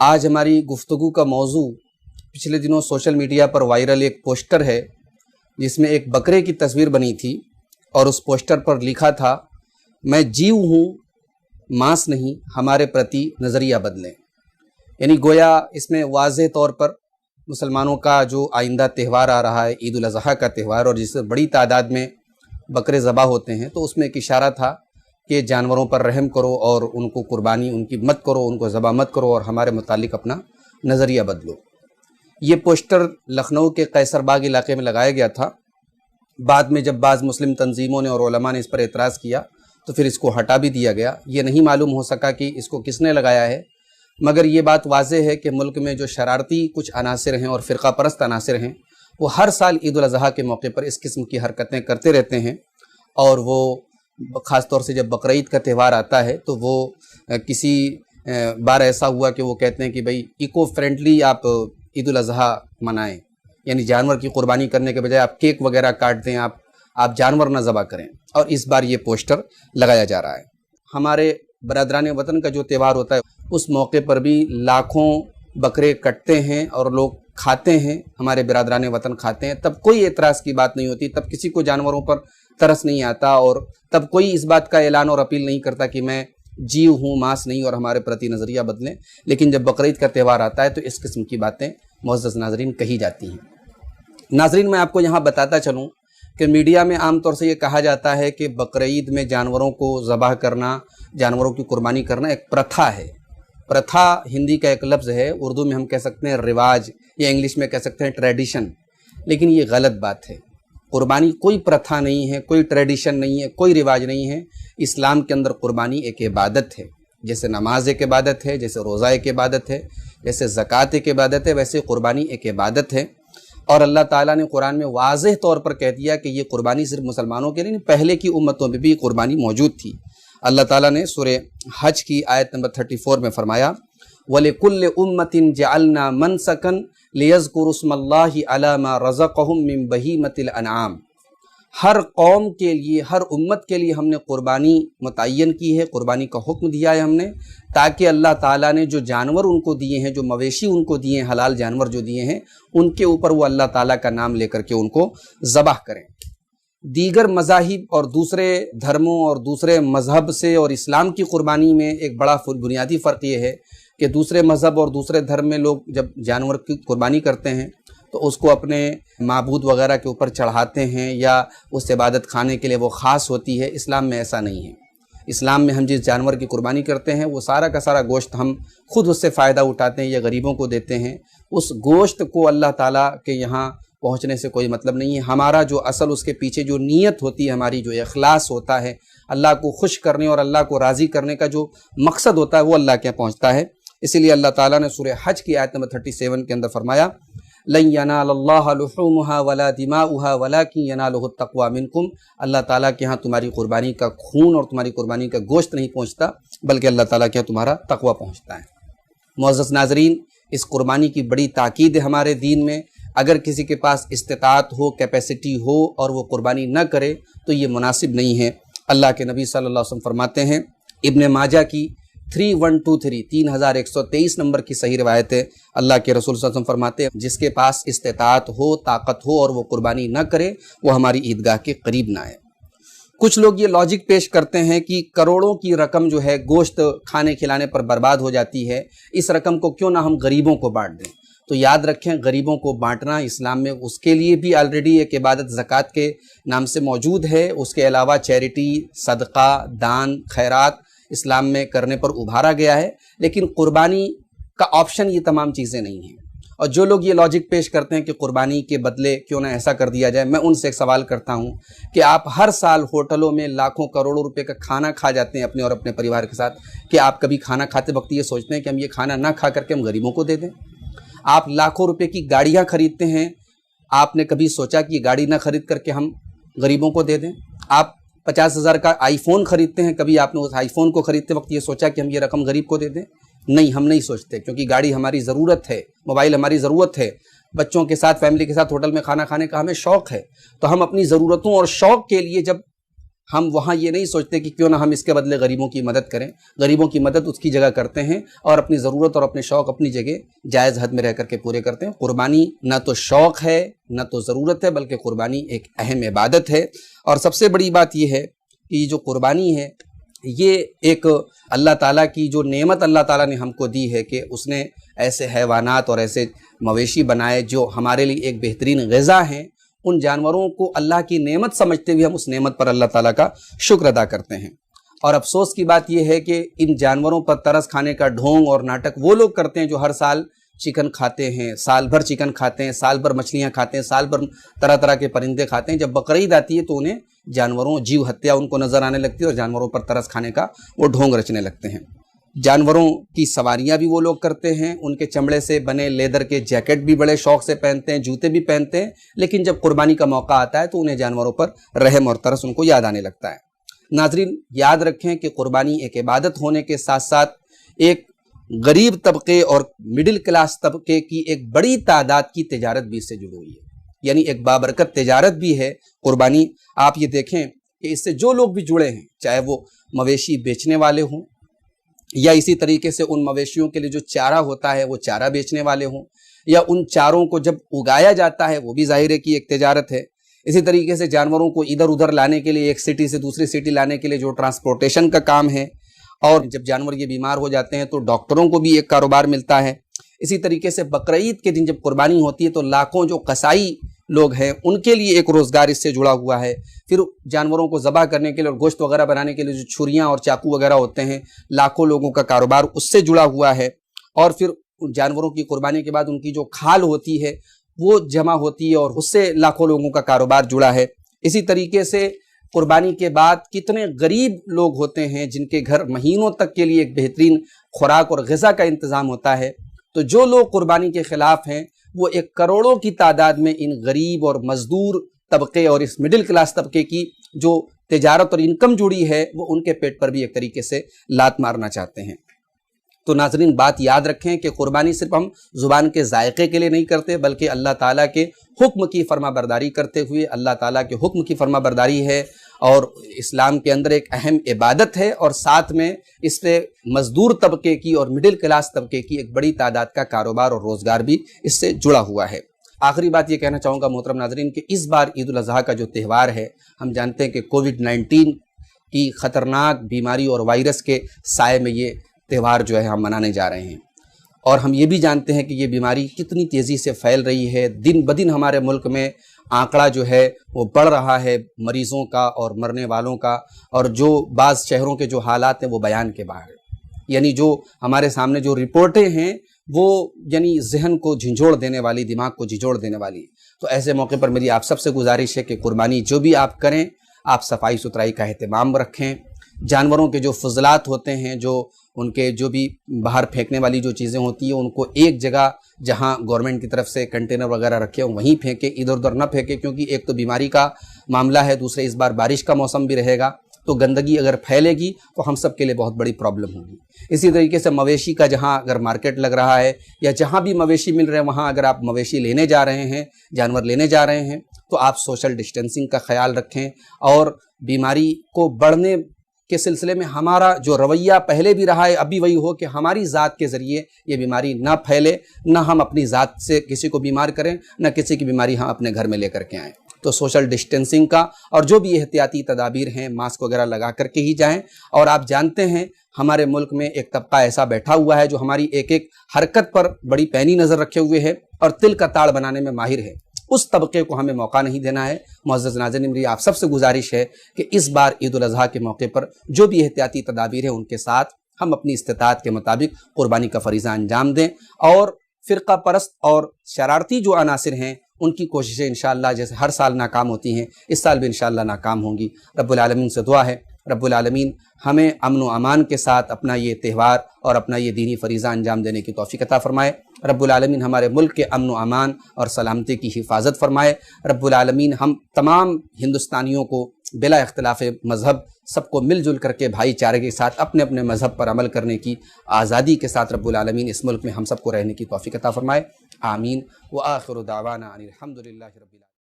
آج ہماری گفتگو کا موضوع پچھلے دنوں سوشل میڈیا پر وائرل ایک پوسٹر ہے جس میں ایک بکرے کی تصویر بنی تھی اور اس پوسٹر پر لکھا تھا، میں جیو ہوں ماس نہیں، ہمارے پرتی نظریہ بدلیں۔ یعنی گویا اس میں واضح طور پر مسلمانوں کا جو آئندہ تہوار آ رہا ہے، عید الاضحیٰ کا تہوار، اور جس سے بڑی تعداد میں بکرے ذبح ہوتے ہیں، تو اس میں ایک اشارہ تھا کہ جانوروں پر رحم کرو اور ان کو قربانی ان کی مت کرو، ان کو ذبح مت کرو اور ہمارے متعلق اپنا نظریہ بدلو۔ یہ پوسٹر لکھنؤ کے قیصر باغ علاقے میں لگایا گیا تھا۔ بعد میں جب بعض مسلم تنظیموں نے اور علماء نے اس پر اعتراض کیا تو پھر اس کو ہٹا بھی دیا گیا۔ یہ نہیں معلوم ہو سکا کہ اس کو کس نے لگایا ہے، مگر یہ بات واضح ہے کہ ملک میں جو شرارتی کچھ عناصر ہیں اور فرقہ پرست عناصر ہیں، وہ ہر سال عید الاضحیٰ کے موقع پر اس قسم کی حرکتیں کرتے رہتے ہیں، اور وہ خاص طور سے جب بقرعید کا تہوار آتا ہے تو وہ کسی بار ایسا ہوا کہ وہ کہتے ہیں کہ بھئی ایکو فرینڈلی آپ عید الاضحیٰ منائیں، یعنی جانور کی قربانی کرنے کے بجائے آپ کیک وغیرہ کاٹ دیں، آپ جانور نہ ذبح کریں، اور اس بار یہ پوسٹر لگایا جا رہا ہے۔ ہمارے برادران وطن کا جو تہوار ہوتا ہے اس موقع پر بھی لاکھوں بکرے کٹتے ہیں اور لوگ کھاتے ہیں، ہمارے برادران وطن کھاتے ہیں، تب کوئی اعتراض کی بات نہیں ہوتی، تب کسی کو جانوروں پر ترس نہیں آتا، اور تب کوئی اس بات کا اعلان اور اپیل نہیں کرتا کہ میں جیو ہوں ماس نہیں اور ہمارے پرتی نظریہ بدلیں۔ لیکن جب بقرعید کا تہوار آتا ہے تو اس قسم کی باتیں معزز ناظرین کہی جاتی ہیں۔ ناظرین، میں آپ کو یہاں بتاتا چلوں کہ میڈیا میں عام طور سے یہ کہا جاتا ہے کہ بقرعید میں جانوروں کو ذبح کرنا، جانوروں کی قربانی کرنا ایک پرتھا ہے۔ پرتھا ہندی کا ایک لفظ ہے، اردو میں ہم کہہ سکتے ہیں رواج، یا انگلش میں کہہ سکتے ہیں ٹریڈیشن، لیکن یہ غلط بات ہے۔ قربانی کوئی پرتھا نہیں ہے، کوئی ٹریڈیشن نہیں ہے، کوئی رواج نہیں ہے۔ اسلام کے اندر قربانی ایک عبادت ہے، جیسے نماز ایک عبادت ہے، جیسے روزہ ایک عبادت ہے، جیسے زکوٰۃ ایک عبادت ہے، ویسے قربانی ایک عبادت ہے۔ اور اللہ تعالیٰ نے قرآن میں واضح طور پر کہہ دیا کہ یہ قربانی صرف مسلمانوں کے لیے نہیں، پہلے کی امتوں میں بھی قربانی موجود تھی۔ اللہ تعالیٰ نے سورہ حج کی آیت نمبر 34 میں فرمایا، وَلِكُلِّ أُمَّةٍ جَعَلْنَا مَنْسَكًا لِيَذْكُرُوا اسْمَ اللَّهِ عَلَىٰ مَا رَزَقَهُم مِّن بَهِيمَةِ الْأَنْعَامِ۔ ہر قوم کے لیے، ہر امت کے لیے ہم نے قربانی متعین کی ہے، قربانی کا حکم دیا ہے ہم نے، تاکہ اللہ تعالیٰ نے جو جانور ان کو دیے ہیں، جو مویشی ان کو دیے ہیں، حلال جانور جو دیے ہیں، ان کے اوپر وہ اللہ تعالیٰ کا نام لے کر کے ان کو ذبح کریں۔ دیگر مذاہب اور دوسرے دھرموں اور دوسرے مذہب سے اور اسلام کی قربانی میں ایک بڑا بنیادی فرق یہ ہے کہ دوسرے مذہب اور دوسرے دھرم میں لوگ جب جانور کی قربانی کرتے ہیں تو اس کو اپنے معبود وغیرہ کے اوپر چڑھاتے ہیں یا اس عبادت خانے کے لیے وہ خاص ہوتی ہے۔ اسلام میں ایسا نہیں ہے۔ اسلام میں ہم جس جانور کی قربانی کرتے ہیں وہ سارا کا سارا گوشت ہم خود اس سے فائدہ اٹھاتے ہیں یا غریبوں کو دیتے ہیں۔ اس گوشت کو اللہ تعالیٰ کے یہاں پہنچنے سے کوئی مطلب نہیں ہے۔ ہمارا جو اصل اس کے پیچھے جو نیت ہوتی ہے، ہماری جو اخلاص ہوتا ہے، اللہ کو خوش کرنے اور اللہ کو راضی کرنے کا جو مقصد ہوتا ہے وہ اللہ کے پہنچتا ہے۔ اسی لیے اللہ تعالیٰ نے سورہ حج کی آیت نمبر 37 کے اندر فرمایا، لَن يَنَالَ اللَّهَ لُحُومُهَا وَلَا دِمَاؤُهَا وَلَكِن يَنَالُهُ التَّقْوَىٰ مِنكُمْ۔ اللہ تعالیٰ کے ہاں تمہاری قربانی کا خون اور تمہاری قربانی کا گوشت نہیں پہنچتا، بلکہ اللہ تعالیٰ کے ہاں تمہارا تقویٰ پہنچتا ہے۔ معزز ناظرین، اس قربانی کی بڑی تاکید ہے ہمارے دین میں۔ اگر کسی کے پاس استطاعت ہو، کیپیسٹی ہو اور وہ قربانی نہ کرے تو یہ مناسب نہیں ہے۔ اللہ کے نبی صلی اللہ علیہ وسلم فرماتے ہیں، ابن ماجہ کی 3123 نمبر کی صحیح روایت ہے، اللہ کے رسول صلی اللہ علیہ وسلم فرماتے ہیں، جس کے پاس استطاعت ہو، طاقت ہو اور وہ قربانی نہ کرے وہ ہماری عیدگاہ کے قریب نہ آئے۔ کچھ لوگ یہ لاجک پیش کرتے ہیں کہ کروڑوں کی رقم جو ہے گوشت کھانے کھلانے پر برباد ہو جاتی ہے، اس رقم کو کیوں نہ ہم غریبوں کو بانٹ دیں۔ تو یاد رکھیں، غریبوں کو بانٹنا اسلام میں اس کے لیے بھی آلریڈی ایک عبادت زکوٰۃ کے نام سے موجود ہے۔ اس کے علاوہ چیریٹی، صدقہ، دان، خیرات اسلام میں کرنے پر ابھارا گیا ہے، لیکن قربانی کا آپشن یہ تمام چیزیں نہیں ہیں۔ اور جو لوگ یہ لاجک پیش کرتے ہیں کہ قربانی کے بدلے کیوں نہ ایسا کر دیا جائے، میں ان سے ایک سوال کرتا ہوں کہ آپ ہر سال ہوٹلوں میں لاکھوں کروڑوں روپے کا کھانا کھا جاتے ہیں اپنے اور اپنے پریوار کے ساتھ، کہ آپ کبھی کھانا کھاتے وقت یہ سوچتے ہیں کہ ہم یہ کھانا نہ کھا کر کے ہم غریبوں کو دے دیں؟ آپ لاکھوں روپے کی گاڑیاں خریدتے ہیں، آپ نے کبھی سوچا کہ یہ گاڑی نہ خرید کر کے ہم غریبوں کو دے دیں؟ آپ 50,000 کا آئی فون خریدتے ہیں، کبھی آپ نے اس آئی فون کو خریدتے وقت یہ سوچا کہ ہم یہ رقم غریب کو دے دیں؟ نہیں، ہم نہیں سوچتے، کیونکہ گاڑی ہماری ضرورت ہے، موبائل ہماری ضرورت ہے، بچوں کے ساتھ، فیملی کے ساتھ ہوٹل میں کھانا کھانے کا ہمیں شوق ہے۔ تو ہم اپنی ضرورتوں اور شوق کے لیے جب ہم وہاں یہ نہیں سوچتے کہ کیوں نہ ہم اس کے بدلے غریبوں کی مدد کریں. غریبوں کی مدد اس کی جگہ کرتے ہیں اور اپنی ضرورت اور اپنے شوق اپنی جگہ جائز حد میں رہ کر کے پورے کرتے ہیں. قربانی نہ تو شوق ہے نہ تو ضرورت ہے، بلکہ قربانی ایک اہم عبادت ہے. اور سب سے بڑی بات یہ ہے کہ یہ جو قربانی ہے یہ ایک اللہ تعالیٰ کی جو نعمت اللہ تعالیٰ نے ہم کو دی ہے کہ اس نے ایسے حیوانات اور ایسے مویشی بنائے جو ہمارے لیے ایک بہترین غذا ہیں. ان جانوروں کو اللہ کی نعمت سمجھتے ہوئے ہم اس نعمت پر اللہ تعالیٰ کا شکر ادا کرتے ہیں. اور افسوس کی بات یہ ہے کہ ان جانوروں پر ترس کھانے کا ڈھونگ اور ناٹک وہ لوگ کرتے ہیں جو ہر سال چکن کھاتے ہیں، سال بھر چکن کھاتے ہیں، سال بھر مچھلیاں کھاتے ہیں، سال بھر طرح طرح کے پرندے کھاتے ہیں. جب بقرعید آتی ہے تو انہیں جانوروں جیو ہتیا ان کو نظر آنے لگتی ہے اور جانوروں پر ترس کھانے کا وہ ڈھونگ رچنے لگتے ہیں. جانوروں کی سواریاں بھی وہ لوگ کرتے ہیں، ان کے چمڑے سے بنے لیدر کے جیکٹ بھی بڑے شوق سے پہنتے ہیں، جوتے بھی پہنتے ہیں، لیکن جب قربانی کا موقع آتا ہے تو انہیں جانوروں پر رحم اور ترس ان کو یاد آنے لگتا ہے. ناظرین یاد رکھیں کہ قربانی ایک عبادت ہونے کے ساتھ ساتھ ایک غریب طبقے اور مڈل کلاس طبقے کی ایک بڑی تعداد کی تجارت بھی اس سے جڑی ہوئی ہے، یعنی ایک بابرکت تجارت بھی ہے قربانی. آپ یہ دیکھیں کہ اس سے جو لوگ بھی جڑے ہیں، چاہے وہ مویشی بیچنے والے ہوں یا اسی طریقے سے ان مویشیوں کے لیے جو چارہ ہوتا ہے وہ چارہ بیچنے والے ہوں، یا ان چاروں کو جب اگایا جاتا ہے وہ بھی ظاہر ہے کہ ایک تجارت ہے. اسی طریقے سے جانوروں کو ادھر ادھر لانے کے لیے، ایک سٹی سے دوسری سٹی لانے کے لیے جو ٹرانسپورٹیشن کا کام ہے، اور جب جانور یہ بیمار ہو جاتے ہیں تو ڈاکٹروں کو بھی ایک کاروبار ملتا ہے. اسی طریقے سے بقرعید کے دن جب قربانی ہوتی ہے تو لاکھوں جو قصائی لوگ ہیں ان کے لیے ایک روزگار اس سے جڑا ہوا ہے. پھر جانوروں کو ذبح کرنے کے لیے اور گوشت وغیرہ بنانے کے لیے جو چھریاں اور چاقو وغیرہ ہوتے ہیں، لاکھوں لوگوں کا کاروبار اس سے جڑا ہوا ہے. اور پھر جانوروں کی قربانی کے بعد ان کی جو کھال ہوتی ہے وہ جمع ہوتی ہے اور اس سے لاکھوں لوگوں کا کاروبار جڑا ہے. اسی طریقے سے قربانی کے بعد کتنے غریب لوگ ہوتے ہیں جن کے گھر مہینوں تک کے لیے ایک بہترین خوراک اور غذا کا انتظام ہوتا ہے. تو جو لوگ قربانی کے خلاف ہیں وہ ایک کروڑوں کی تعداد میں ان غریب اور مزدور طبقے اور اس مڈل کلاس طبقے کی جو تجارت اور انکم جڑی ہے وہ ان کے پیٹ پر بھی ایک طریقے سے لات مارنا چاہتے ہیں. تو ناظرین بات یاد رکھیں کہ قربانی صرف ہم زبان کے ذائقے کے لیے نہیں کرتے، بلکہ اللہ تعالیٰ کے حکم کی فرما برداری کرتے ہوئے، اللہ تعالیٰ کے حکم کی فرما برداری ہے اور اسلام کے اندر ایک اہم عبادت ہے، اور ساتھ میں اس سے مزدور طبقے کی اور مڈل کلاس طبقے کی ایک بڑی تعداد کا کاروبار اور روزگار بھی اس سے جڑا ہوا ہے. آخری بات یہ کہنا چاہوں گا محترم ناظرین کہ اس بار عید الاضحیٰ کا جو تہوار ہے، ہم جانتے ہیں کہ کووڈ-19 کی خطرناک بیماری اور وائرس کے سائے میں یہ تہوار جو ہے ہم منانے جا رہے ہیں. اور ہم یہ بھی جانتے ہیں کہ یہ بیماری کتنی تیزی سے پھیل رہی ہے. دن بدن ہمارے ملک میں آنکڑا جو ہے وہ بڑھ رہا ہے مریضوں کا اور مرنے والوں کا، اور جو بعض شہروں کے جو حالات ہیں وہ بیان کے باہر ہیں. یعنی جو ہمارے سامنے جو رپورٹیں ہیں وہ یعنی ذہن کو جھنجھوڑ دینے والی، دماغ کو جھنجھوڑ دینے والی. تو ایسے موقع پر میری آپ سب سے گزارش ہے کہ قربانی جو بھی آپ کریں، آپ صفائی ستھرائی کا اہتمام رکھیں. جانوروں کے جو فضلات ہوتے ہیں، جو ان کے جو بھی باہر پھینکنے والی جو چیزیں ہوتی ہیں، ان کو ایک جگہ جہاں گورنمنٹ کی طرف سے کنٹینر وغیرہ رکھے ہوں وہیں پھینکیں، ادھر ادھر نہ پھینکیں، کیونکہ ایک تو بیماری کا معاملہ ہے، دوسرے اس بار بارش کا موسم بھی رہے گا تو گندگی اگر پھیلے گی تو ہم سب کے لیے بہت بڑی پرابلم ہوگی. اسی طریقے سے مویشی کا جہاں اگر مارکیٹ لگ رہا ہے یا جہاں بھی مویشی مل رہے ہیں وہاں اگر آپ مویشی لینے جا رہے ہیں، جانور لینے جا رہے ہیں، تو آپ سوشل ڈسٹینسنگ کا خیال رکھیں. اور بیماری کو بڑھنے کے سلسلے میں ہمارا جو رویہ پہلے بھی رہا ہے ابھی وہی ہو کہ ہماری ذات کے ذریعے یہ بیماری نہ پھیلے، نہ ہم اپنی ذات سے کسی کو بیمار کریں، نہ کسی کی بیماری ہم اپنے گھر میں لے کر کے آئیں. تو سوشل ڈسٹینسنگ کا اور جو بھی احتیاطی تدابیر ہیں، ماسک وغیرہ لگا کر کے ہی جائیں. اور آپ جانتے ہیں ہمارے ملک میں ایک طبقہ ایسا بیٹھا ہوا ہے جو ہماری ایک ایک حرکت پر بڑی پینی نظر رکھے ہوئے ہے اور تل کا تاڑ بنانے میں ماہر ہے. اس طبقے کو ہمیں موقع نہیں دینا ہے. معزز ناظرین، میری آپ سب سے گزارش ہے کہ اس بار عید الاضحیٰ کے موقع پر جو بھی احتیاطی تدابیر ہیں ان کے ساتھ ہم اپنی استطاعت کے مطابق قربانی کا فریضہ انجام دیں. اور فرقہ پرست اور شرارتی جو عناصر ہیں ان کی کوششیں انشاءاللہ جیسے ہر سال ناکام ہوتی ہیں اس سال بھی انشاءاللہ ناکام ہوں گی. رب العالمین سے دعا ہے رب العالمین ہمیں امن و امان کے ساتھ اپنا یہ تہوار اور اپنا یہ دینی فریضہ انجام دینے کی توفیق عطا فرمائے. رب العالمین ہمارے ملک کے امن و امان اور سلامتی کی حفاظت فرمائے. رب العالمین ہم تمام ہندوستانیوں کو بلا اختلاف مذہب سب کو مل جل کر کے بھائی چارے کے ساتھ اپنے اپنے مذہب پر عمل کرنے کی آزادی کے ساتھ رب العالمین اس ملک میں ہم سب کو رہنے کی توفیق عطا فرمائے. آمین. وآخر دعوانا ان الحمد للہ رب العالمین.